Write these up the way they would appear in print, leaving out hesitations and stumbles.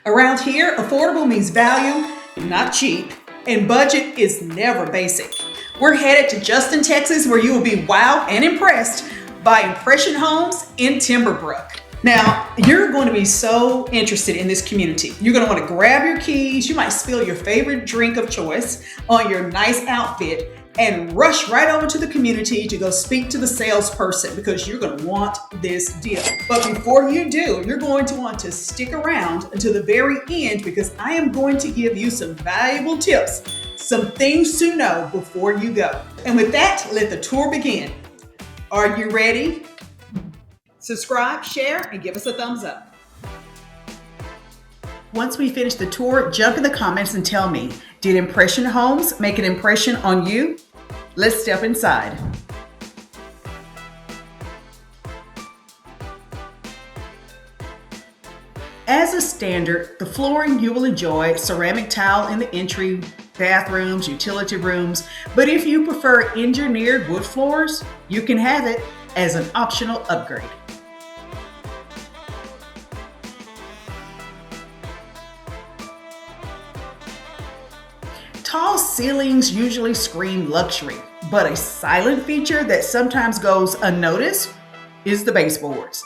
Around here, affordable means value, not cheap, and budget is never basic. We're headed to Justin, Texas, where you will be wowed and impressed by Impression Homes in Timberbrook. Now, you're going to be so interested in this community. You're going to want to grab your keys. You might spill your favorite drink of choice on your nice outfit and rush right over to the community to go speak to the salesperson because you're going to want this deal. But before you do, you're going to want to stick around until the very end because I am going to give you some valuable tips, some things to know before you go. And with that, let the tour begin. Are you ready? Subscribe, share, and give us a thumbs up. Once we finish the tour, jump in the comments and tell me, did Impression Homes make an impression on you? Let's step inside. As a standard, the flooring you will enjoy, ceramic tile in the entry, bathrooms, utility rooms, but if you prefer engineered wood floors, you can have it as an optional upgrade. Tall ceilings usually scream luxury, but a silent feature that sometimes goes unnoticed is the baseboards.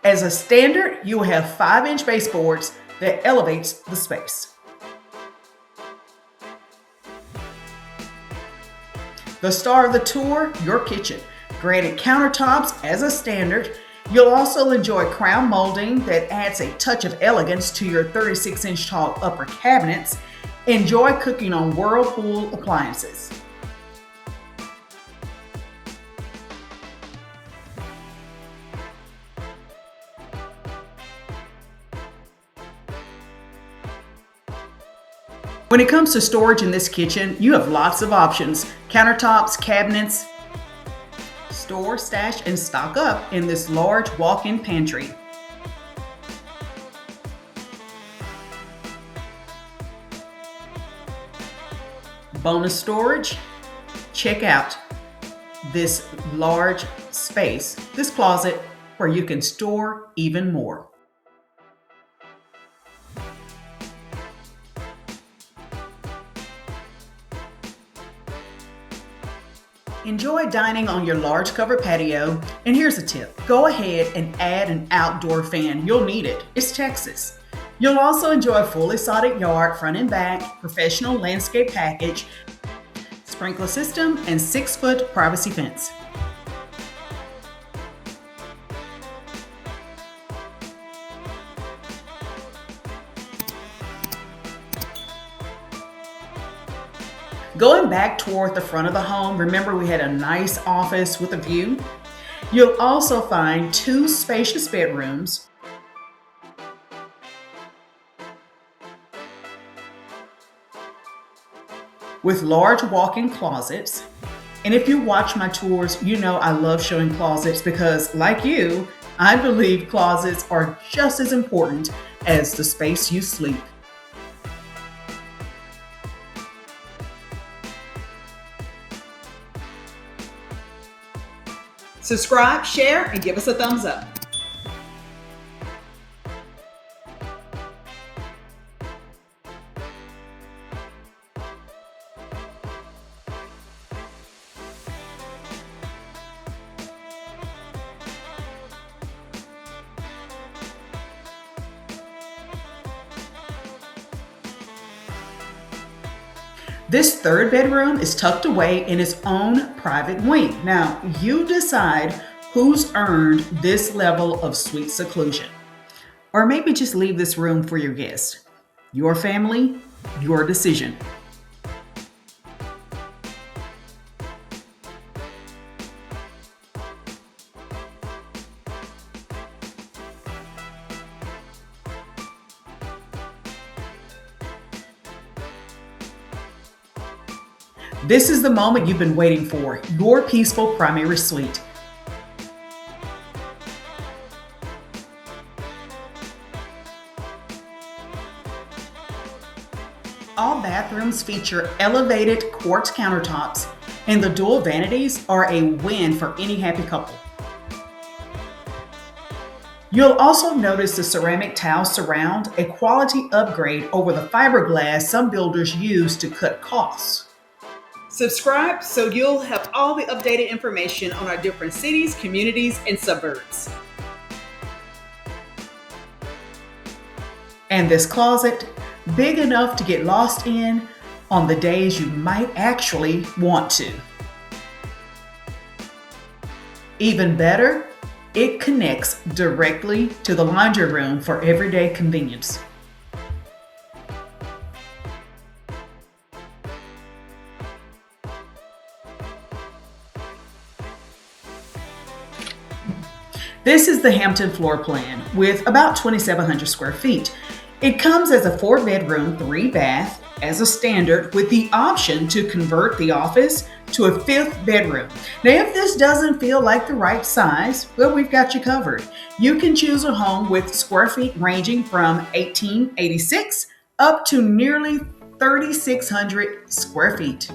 As a standard, you will have 5-inch baseboards that elevates the space. The star of the tour, your kitchen. Granite countertops as a standard. You'll also enjoy crown molding that adds a touch of elegance to your 36-inch tall upper cabinets. Enjoy cooking on Whirlpool appliances. When it comes to storage in this kitchen, you have lots of options. Countertops, cabinets. Store, stash, and stock up in this large walk-in pantry. Bonus storage, check out this large space, this closet where you can store even more. Enjoy dining on your large covered patio, and here's a tip. Go ahead and add an outdoor fan. You'll need it. It's Texas. You'll also enjoy a fully sodded yard, front and back, professional landscape package, sprinkler system, and 6-foot privacy fence. Going back toward the front of the home, remember we had a nice office with a view. You'll also find 2 spacious bedrooms, with large walk-in closets. And if you watch my tours, you know I love showing closets because, like you, I believe closets are just as important as the space you sleep. Subscribe, share, and give us a thumbs up. This 3rd bedroom is tucked away in its own private wing. Now, you decide who's earned this level of sweet seclusion. Or maybe just leave this room for your guests. Your family, your decision. This is the moment you've been waiting for, your peaceful primary suite. All bathrooms feature elevated quartz countertops, and the dual vanities are a win for any happy couple. You'll also notice the ceramic tile surround, a quality upgrade over the fiberglass some builders use to cut costs. Subscribe so you'll have all the updated information on our different cities, communities, and suburbs. And this closet, big enough to get lost in on the days you might actually want to. Even better, it connects directly to the laundry room for everyday convenience. This is the Hampton floor plan with about 2,700 square feet. It comes as a 4-bedroom, 3-bath as a standard with the option to convert the office to a 5th bedroom. Now, if this doesn't feel like the right size, well, we've got you covered. You can choose a home with square feet ranging from 1,886 up to nearly 3,600 square feet.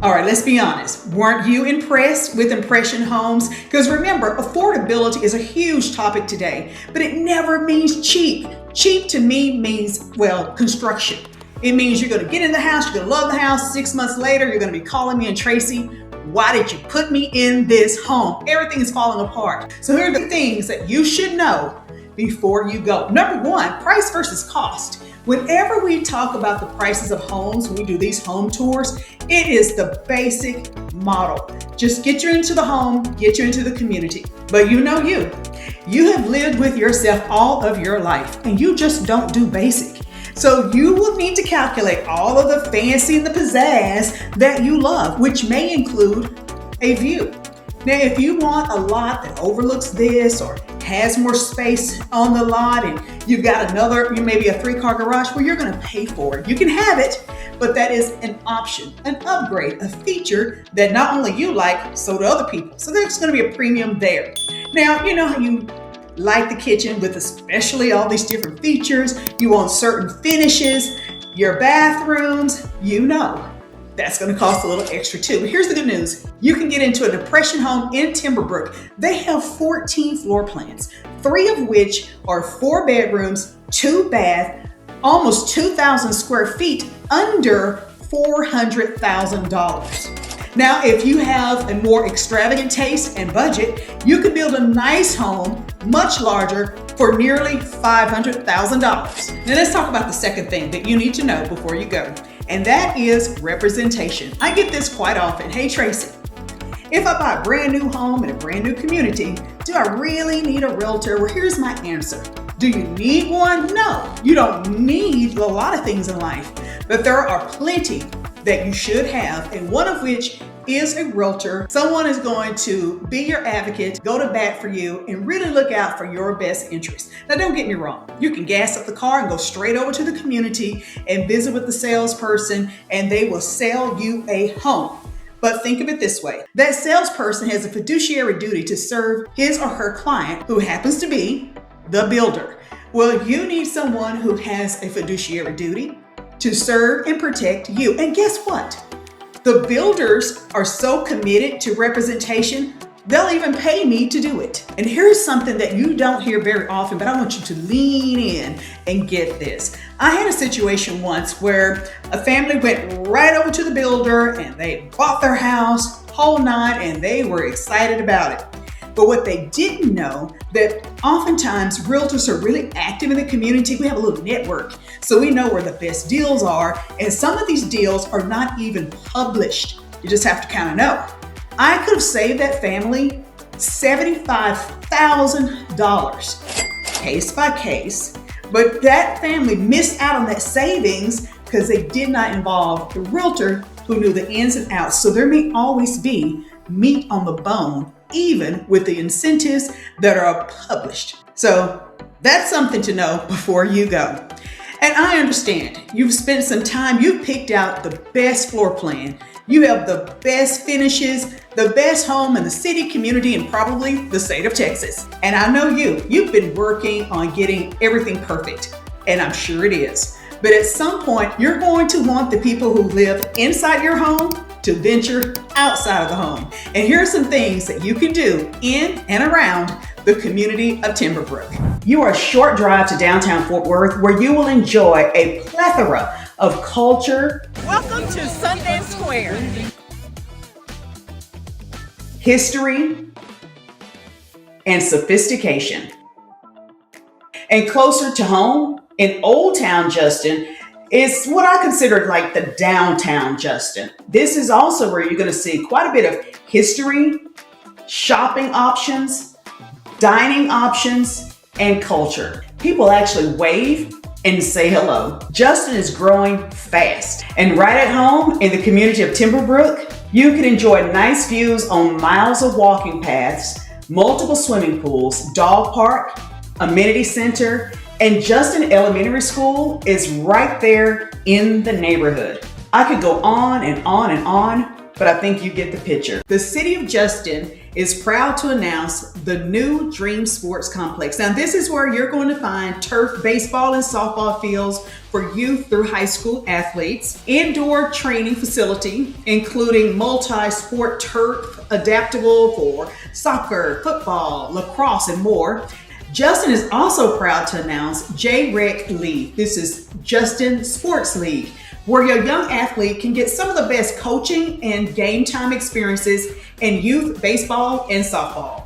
All right, let's be honest. Weren't you impressed with Impression Homes? Because remember, affordability is a huge topic today, but it never means cheap. Cheap to me means, well, construction. It means you're going to get in the house, you're going to love the house. 6 months later, you're going to be calling me and Tracy, why did you put me in this home? Everything is falling apart. So here are the things that you should know before you go. Number one, price versus cost. Whenever we talk about the prices of homes, when we do these home tours, it is the basic model. Just get you into the home, get you into the community. But you have lived with yourself all of your life and you just don't do basic. So you will need to calculate all of the fancy and the pizzazz that you love, which may include a view. Now, if you want a lot that overlooks this or has more space on the lot and you've got maybe a 3-car garage, well, you're going to pay for it. You can have it, but that is an option, an upgrade, a feature that not only you like, so do other people. So there's going to be a premium there. Now, you know how you like the kitchen with especially all these different features. You want certain finishes, your bathrooms, that's going to cost a little extra too. But here's the good news. You can get into a Depression home in Timberbrook. They have 14 floor plans, 3 of which are 4 bedrooms, 2 bath, almost 2,000 square feet, under $400,000. Now, if you have a more extravagant taste and budget, you could build a nice home, much larger, for nearly $500,000. Now let's talk about the second thing that you need to know before you go, and that is representation. I get this quite often. Hey, Tracy, if I buy a brand new home in a brand new community, do I really need a realtor? Well, here's my answer. Do you need one? No, you don't need a lot of things in life, but there are plenty that you should have, and one of which is a realtor. Someone is going to be your advocate, go to bat for you, and really look out for your best interests. Now, don't get me wrong. You can gas up the car and go straight over to the community and visit with the salesperson, and they will sell you a home. But think of it this way. That salesperson has a fiduciary duty to serve his or her client, who happens to be the builder. Well, you need someone who has a fiduciary duty to serve and protect you. And guess what? The builders are so committed to representation, they'll even pay me to do it. And here's something that you don't hear very often, but I want you to lean in and get this. I had a situation once where a family went right over to the builder and they bought their house, whole nine, and they were excited about it. But what they didn't know, that oftentimes realtors are really active in the community. We have a little network, so we know where the best deals are. And some of these deals are not even published. You just have to kind of know. I could have saved that family $75,000 case by case, but that family missed out on that savings because they did not involve the realtor who knew the ins and outs. So there may always be meat on the bone, even with the incentives that are published. So that's something to know before you go. And I understand you've spent some time, you've picked out the best floor plan. You have the best finishes, the best home in the city, community, and probably the state of Texas. And I know you've been working on getting everything perfect, and I'm sure it is. But at some point, you're going to want the people who live inside your home to venture outside of the home. And here are some things that you can do in and around the community of Timberbrook. You are a short drive to downtown Fort Worth where you will enjoy a plethora of culture. Welcome to Sundance Square. History and sophistication. And closer to home, in Old Town Justin, is what I consider like the downtown Justin. This is also where you're going to see quite a bit of history, shopping options, dining options, and culture. People actually wave and say hello. Justin is growing fast. And right at home in the community of Timberbrook, you can enjoy nice views on miles of walking paths, multiple swimming pools, dog park, amenity center, and Justin Elementary School is right there in the neighborhood. I could go on and on and on, but I think you get the picture. The city of Justin is proud to announce the new Dream Sports Complex. Now, this is where you're going to find turf baseball and softball fields for youth through high school athletes, indoor training facility, including multi-sport turf adaptable for soccer, football, lacrosse, and more. Justin is also proud to announce J-Rec League. This is Justin Sports League, where your young athlete can get some of the best coaching and game time experiences in youth baseball and softball.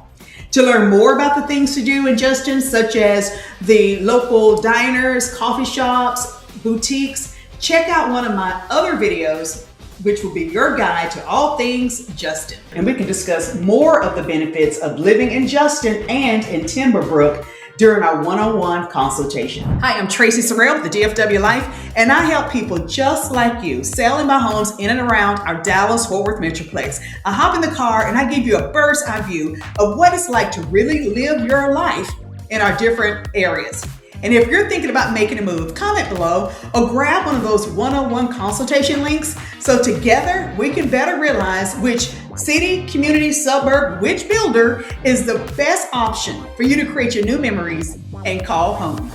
To learn more about the things to do in Justin, such as the local diners, coffee shops, boutiques, check out one of my other videos, which will be your guide to all things Justin. And we can discuss more of the benefits of living in Justin and in Timberbrook during our one-on-one consultation. Hi, I'm Tracy Sorrell with the DFW Life, and I help people just like you sell and buy homes in and around our Dallas-Fort Worth Metroplex. I hop in the car and I give you a bird's eye view of what it's like to really live your life in our different areas. And if you're thinking about making a move, comment below or grab one of those one-on-one consultation links so together we can better realize which city, community, suburb, which builder is the best option for you to create your new memories and call home.